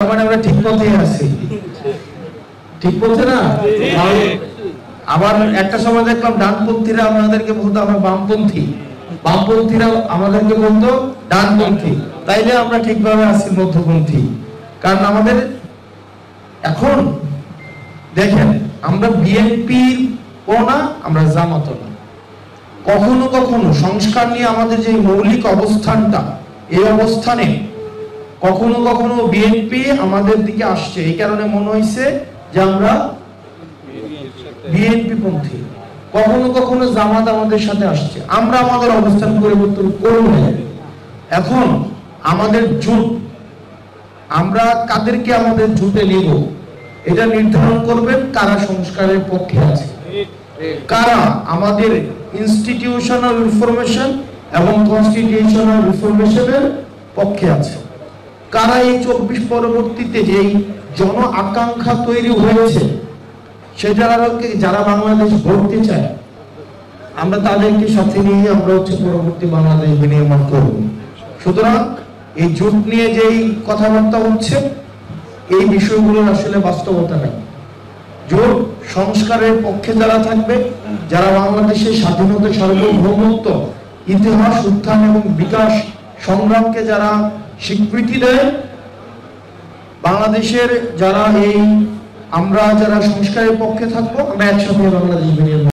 মানে আমরা ঠিক পথে আছি, ঠিক পথে না? আবার একটা সময় দেখলাম ডানপন্থীরা আমাদেরকে বলতো আমরা বামপন্থী, বামপন্থীরা আমাদেরকে বলতো ডানপন্থী। তাইলে আমরা ঠিকভাবে আছি মধ্যপন্থী। কারণ আমাদের এখন দেখেন আমরা বিএনপির ও না, আমরা জামাতও না। কখনো কখনো সংস্কার নিয়ে আমাদের যে মৌলিক অবস্থানটা, এই অবস্থানে কখনো কখনো বিএনপি আমাদের দিকে আসছে, এই কারণে মনে হয়েছে যে আমরা বিএনপি পন্থী। কখনো কখনো জামাত আমাদের সাথে আসছে, আমরা আমাদের অবস্থান পরিবর্তন করব। এখন আমাদের জোট, আমরা কাদেরকে আমাদের জোটে নিব এটা নির্ধারণ করবেন কারা সংস্কারের পক্ষে আছে, কারা আমাদের ইনস্টিটিউশনাল রিফরমেশন এবং কনস্টিটিউশনাল রিফরমেশনের পক্ষে আছে, কারা এই 24 পরবর্তীতে যেই জন আকাঙ্ক্ষা তৈরি হয়েছে সেটাকে যারা বাংলাদেশ গড়তে চায় আমরা তাদেরকে সাথে নিয়ে আমরা পরবর্তী বাংলাদেশ বিনির্মাণ করব। সুতরাং এই জোট নিয়ে যেই কথাবার্তা হচ্ছে এই বিষয়গুলোর আসলে বাস্তবতা নেই। জোট সংস্কারের পক্ষে যারা থাকবে, যারা বাংলাদেশের স্বাধীনতা, সার্বভৌমত্ব, ইতিহাস, উত্থান এবং বিকাশ সংগ্রামকে যারা স্বীকৃতি দেয়, বাংলাদেশের যারা আমরা যারা সংস্কারের পক্ষে থাকবো, আমরা একসাথে বাংলাদেশ বিনির্মাণ